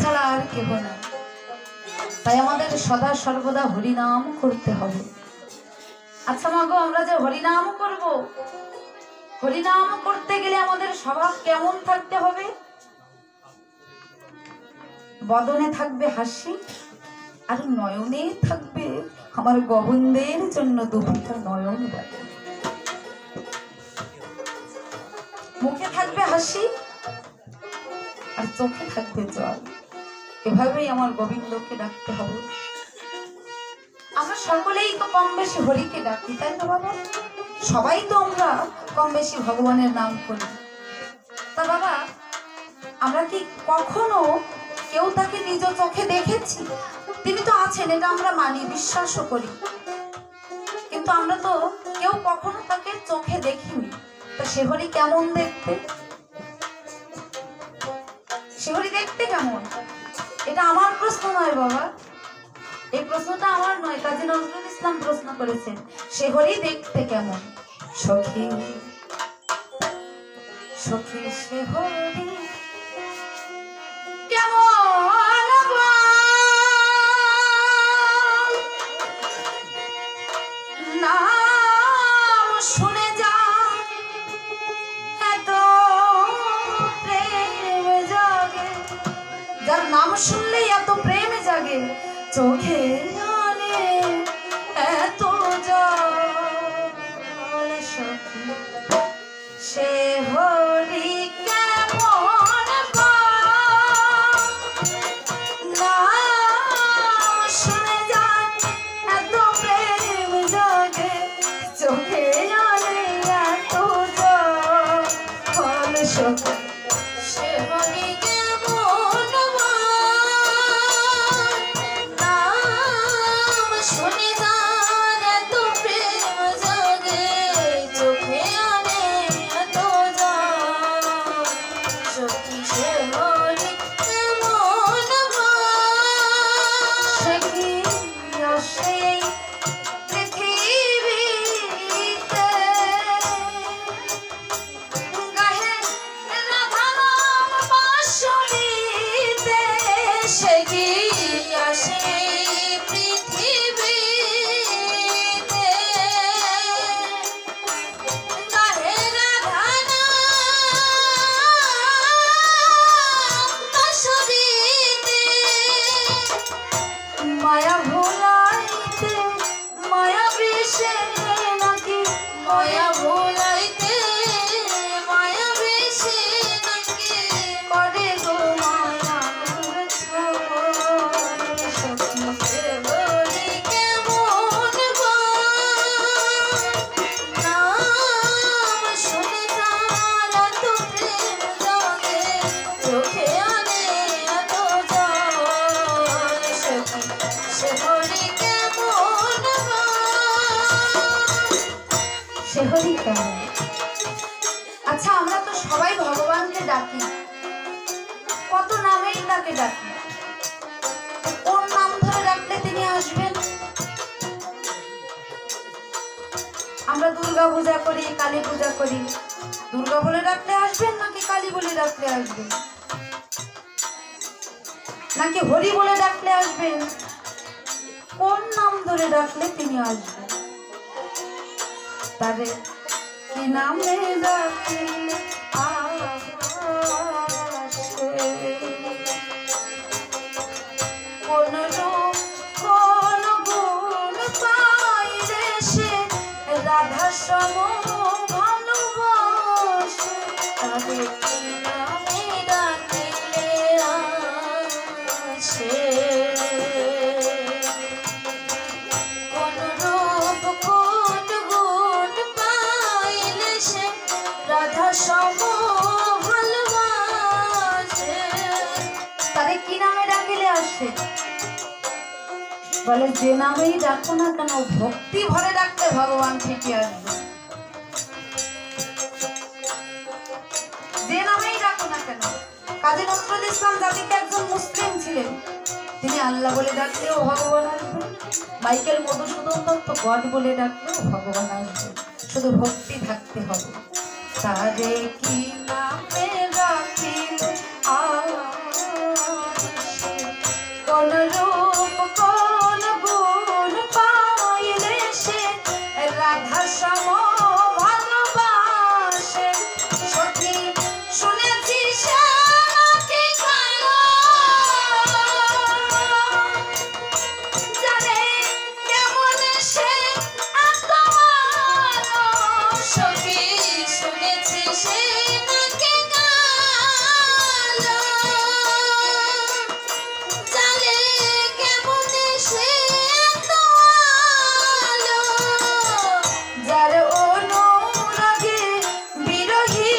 ছাড়া আর কেহ না। তাই আমাদের সদা সর্বদা হরিনাম করতে হবে। আচ্ছা মাগো, আমরা যে হরিনাম করব, হরিনাম করতে গেলে আমাদের স্বভাব কেমন থাকতে হবে? বদনে থাকবে হাসি, আর নয়নে থাকবে আমার গোবিন্দের জন্য দুঃখিতা নয়ন। মুখে থাকবে হাসি আর চোখে থাকবে জল। এভাবেই আমার গোবিন্দকে ডাকতে হবে। আমরা সকলেই তো কম বেশি হরিকে ডাকি, তাই তো বাবা? সবাই তো আমরা কম বেশি ভগবানের নাম করি। তা বাবা, আমরা কি কখনো কেউ তাকে নিজ চোখে দেখেছি? তিনি তো আছেন, এটা আমরা মানি, বিশ্বাসও করি, কিন্তু আমরা তো কেউ কখনো তাকে চোখে দেখিনি। তা সে হরি কেমন দেখতে? সে হরি দেখতে কেমন? এটা আমার প্রশ্ন নয় বাবা, এই প্রশ্নটা আমার নয়, কাজী নজরুল ইসলাম প্রশ্ন করেছেন। সে হরি দেখতে কেমন? সখী সখী সে হরি কেমন নাম শুনে যা এত প্রেম জাগে। যার নাম শুনলেই এত প্রেম জাগে, চোখে আনে এত জল। সখী সে হরি কেমন নাম শুনে যায় এত প্রেম জাগে, চোখে আনে এত জল। সখী সে হরি কেমন নাম শুনে যায় এত প্রেম জাগে, চোখে আনে এত জল। সখী সে হরি কেমন সে কি আসে পৃথিবীতে গাহে রাধা নাম বাঁশিতে। সে কি আসে পৃথিবীতে গাহে রাধা নাম বাঁশিতে। মায়া ভোলাইতে মায়া বিষে নাকি, মায়া ভোলাইতে মায়া বিষে নাকি করে গো মায়া সখী সে হরি কেমন নাম শুনে তার এত প্রেম জাগে, চোখে আনে এত জল। সখী সে হরি কেমন সে হরি কেমন। আচ্ছা, আমরা তো সবাই ভগবানকে ডাকি, কত নামেই তাকে ডাকি। কোন নাম ধরে ডাকলে তিনি আসবেন? আমরা দুর্গা পূজা করি, কালী পূজা করি, দুর্গা বলে ডাকলে আসবেন নাকি কালী বলে ডাকলে আসবেন, নাকি হরি বলে ডাকলে আসবেন? কোন নাম ধরে ডাকলে তিনি আসবেন? তারে কি নামে ডাকিলে আসে, কোন রূপ কোন গুণ পাইলে সে রাধা সম ভালোবাসে। তারে কি নামে ডাকিলে আসে, কোন রূপ কোন গুণ পাইলে সে রাধা সম ভালোবাসে। তারে কি নামে ডাকিলে আসে? বলে যে নামেই ডাকো না কেন, ভক্তি ভরে ডাকলে ভগবান ঠিকই আসবে। যে নামেই ডাকো না কেন। কাজী নজরুল ইসলাম জাতিকে একজন মুসলিম ছিলেন, তিনি আল্লাহ বলে ডাকলেও ভগবান আসবে, মাইকেল মধুসূদন দত্ত গড বলে ডাকলেও ভগবান আসবে, শুধু ভক্তি থাকতে হবে। তারে কি নামে ডাকিলে আসে, সম ভালোবাসে সখী শুনেছি সে নাকি কালো জানে কেমন সে এত ভালো সখী শুনেছি সে নাকি কালো জানে কেমন সে এত ভালো যার অনুরাগে বিরহী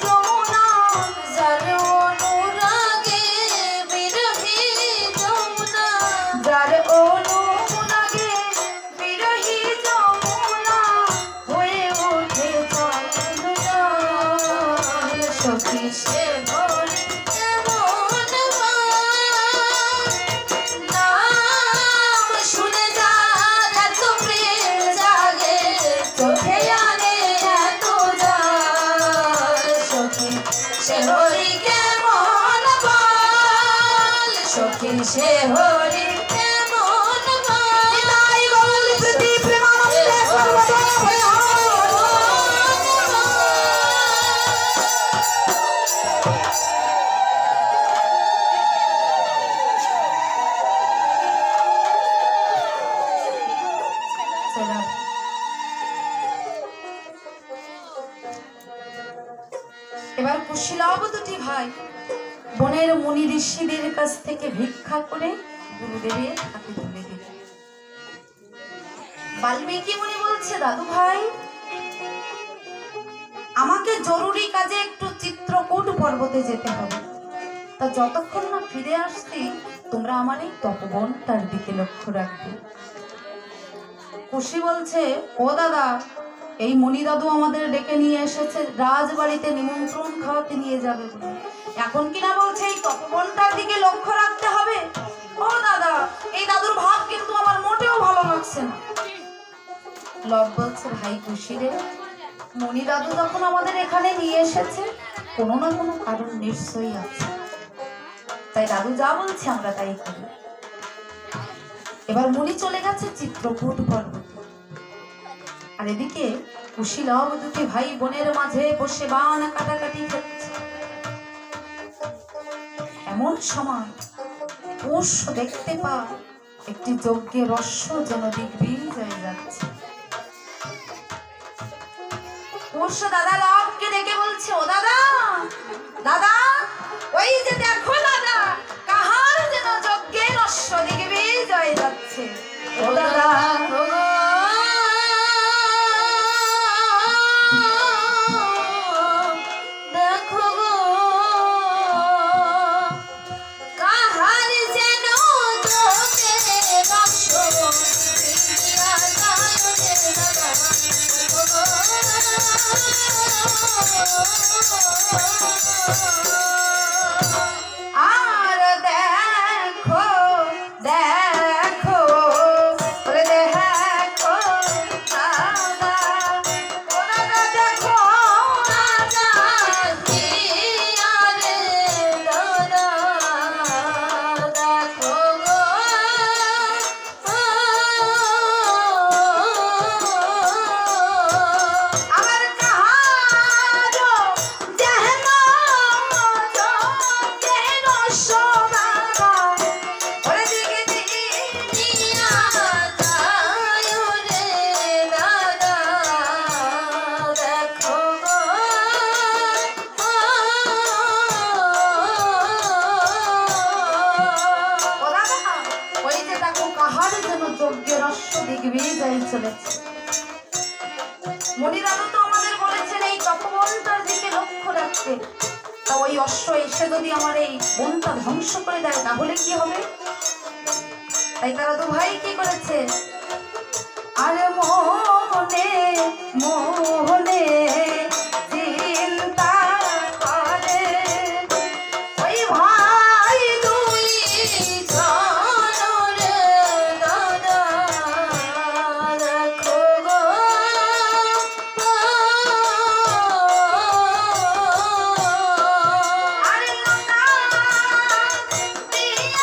যমুনা যার অনুরাগে বিরহী যমুনা যার অনুরাগে বিরহী যমুনা হয়ে ওঠে চল সখী সে ভরে কেমন নাম শুনে যার এত প্রেম জাগে চোখে আনে এত জাল সখী সে হরি কেমন বল সখী সে হরি কেমন বল তাই বল প্রতি প্রেমানন্দে সর্বদা ভয় চলো। এবার কুশীলব দুটি ভাই বনের মুনি ঋষিদের কাছ থেকে ভিক্ষা করে গুরুদেবের হাতে তুলে দিলেন। বাল্মীকি মুনি বলছে, দাদু ভাই আমাকে জরুরি কাজে একটু চিত্রকূট পর্বতে যেতে হবে, তা যতক্ষণ না ফিরে আসছি তোমরা আমার এই তপবনটার দিকে লক্ষ্য রাখবে। কুশি বলছে, ও দাদা এই মণি দাদু আমাদের ডেকে নিয়ে এসেছে রাজবাড়িতে নিমন্ত্রণ খাওয়াতে নিয়ে যাবে বলে, এখন কিনা বলছে এই তপবনটার দিকে লক্ষ্য রাখতে হবে। ও দাদা এই দাদুর ভাব কিন্তু আমার মোটেও ভালো লাগছে না। লব বলছে, ভাই কুশি রে, মণি দাদু যখন আমাদের এখানে নিয়ে এসেছে কোনো না কোনো কারণ নিশ্চয়ই আছে, তাই দাদু যা বলছে আমরা তাই করি। এবার মুনি চলে গেছে চিত্রকূট পর্বতে, আর এদিকে কুশীলব দুটি ভাই বোনের মাঝে বসে বান কাটাকাটি করছে। এমন সময় পোষ দেখতে পায় একটি যজ্ঞের রস্য যেন দিগ্বিজয় যাচ্ছে। পোষ দাদা লবকে ডেকে বলছে, ও দাদা দাদা ওই যে দেখো দাদা কাহার যেন যজ্ঞের রস্য দিগ্বিজয় যাচ্ছে। ও দাদা আর দেখো দেখো দেখো দাদা, ও দাদা দেখো রাজা কি আরে দাদা দেখো গো আমার কাহার যেন যজ্ঞের সমাগা ওরে দিকে দিয়া যায় রে দাদা দেখো গো ও দাদা ওই যে দেখো কাহার যেন যজ্ঞের রস্য দিগ্বিজয় চলেছে। মুনি দাদু তো আমাদের বলেছেন এই তপবনটার দিকে লক্ষ্য রাখতে, তা ওই অশ্ব এসে যদি আমার এই বনটা ধ্বংস করে দেয় তাহলে কি হবে? তাই তারা দু ভাই কি করেছে, আরে মোহনে মোহনে চিন্তা করে ওই ভাই দুই জন রে দাদা দেখো গো আরে লোটা দিয়ে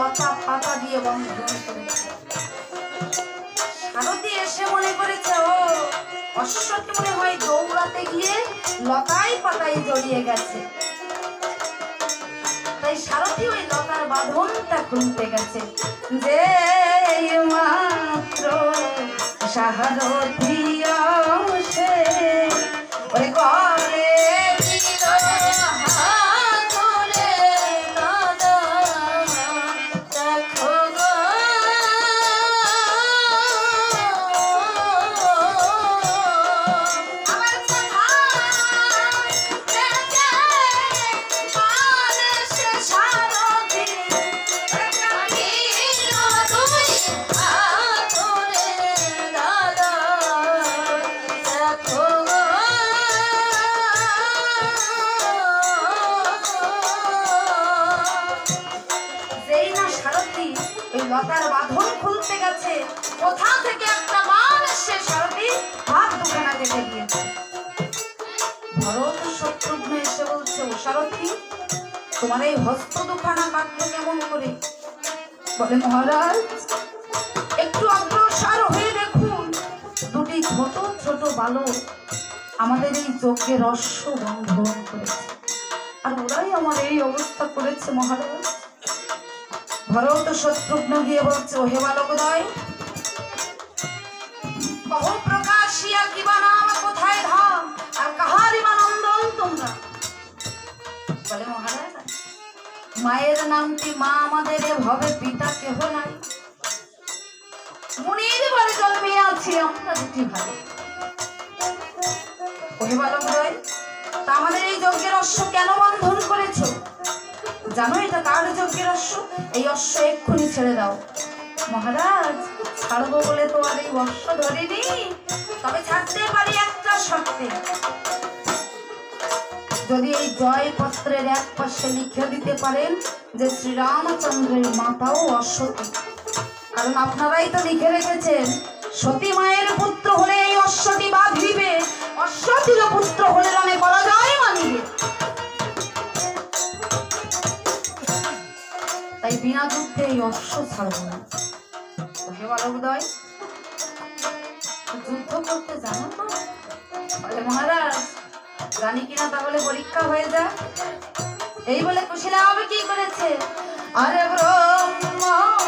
লতা পাতা দিয়ে বন্ধন করেছে। সারথি এসে মনে করেছে ও অশ্বটি মনে হয় দৌড়াতে গিয়ে লতায় পাতায় জড়িয়ে গেছে, তাই সারথি ওই লতার বাঁধনটা খুলতে গেছে। যে মাত্র সারথি আসে ওরে করে লতার বাঁধন খুলতে গেছে, কোথা থেকে একটা মাল এসে সারথি হাত দুখানা কেটে দিয়েছে। ভরত শত্রুঘ্ন এসে বলছে, ও সারথি তোমার এই হস্ত দুখানা কাটলো কেমন করে? বলে মহারাজ একটু অগ্রসর হয়ে দেখুন, দুটি ছোট ছোট বালক আমাদের এই যজ্ঞের রস্য বন্ধন করেছে, আর ওরাই আমার এই অবস্থা করেছে মহারাজ। ভরত শত্রুঘ্ন গিয়ে বলছে, ও হে বালকদ্বয়, কহ প্রকাশিয়া কিবা নাম, কোথায় ধাম, আর কাহারি বা নন্দন তোমরা? বলে মহারাজ মায়ের নামটি মা আমাদের, এভাবে পিতা কেহ নাই, মুনির বাড়ি জন্মে আছি আমরা দুটি ভাই। ও হে বালকদ্বয়, তা আমাদের এই যজ্ঞের অশ্ব কেন বন্ধন করেছ? জানো এটা কার যজ্ঞের অশ্ব? এই অশ্ব এক্ষুনি ছেড়ে দাও। মহারাজ ছাড়বো বলে তো আর এই অশ্ব ধরিনি, তবে ছাড়তে পারি একটা শর্তে, যদি এই জয়পত্রের এক পাশে লিখে দিতে পারেন যে শ্রীরামচন্দ্রের মাতাও অশ্বতী, কারণ আপনারাই তো লিখে রেখেছেন সতী মায়ের পুত্র হলে এই অশ্বটি বাঁধিবে, অশ্বতীর পুত্র হলে রণে পরাজয় মানিবে, তাই বিনা যুদ্ধে এই অশ্ব ছাড়ব না। হে বালকদ্বয় যুদ্ধ করতে জানো তো? বলে মহারাজ জানি কিনা তাহলে পরীক্ষা হয়ে যায়। এই বলে কুশিলা হবে কি করেছে, আরে ব্রহ্মাস্ত্র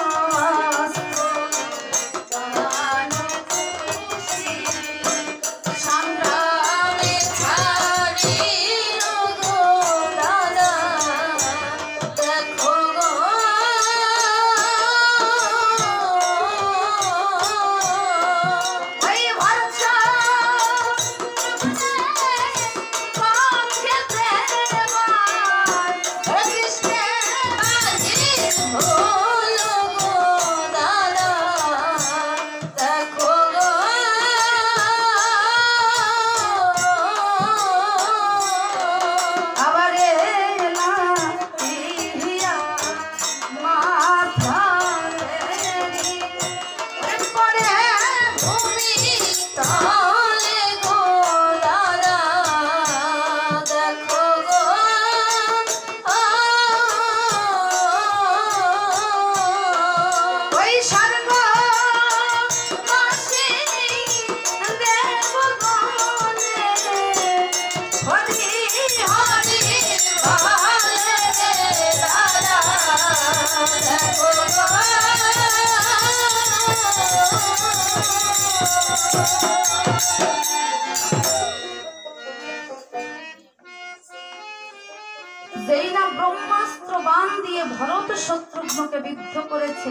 যেই না ব্রহ্মাস্ত্র বাণ দিয়ে ভরত শত্রুঘ্নকে বিদ্ধ করেছে,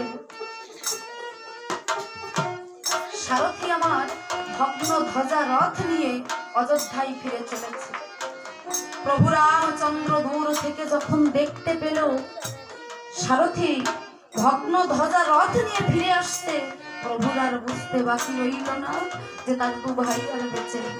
সারথি আমার ভগ্ন ধ্বজা রথ নিয়ে অযোধ্যায় ফিরে চলেছে। প্রভু রামচন্দ্র দূর থেকে যখন দেখতে পেল সারথি ভগ্ন ধ্বজা রথ নিয়ে ফিরে আসছে, প্রভুর আর বুঝতে বাকি রইল না যে তার দু ভাই আর বেঁচে নেই।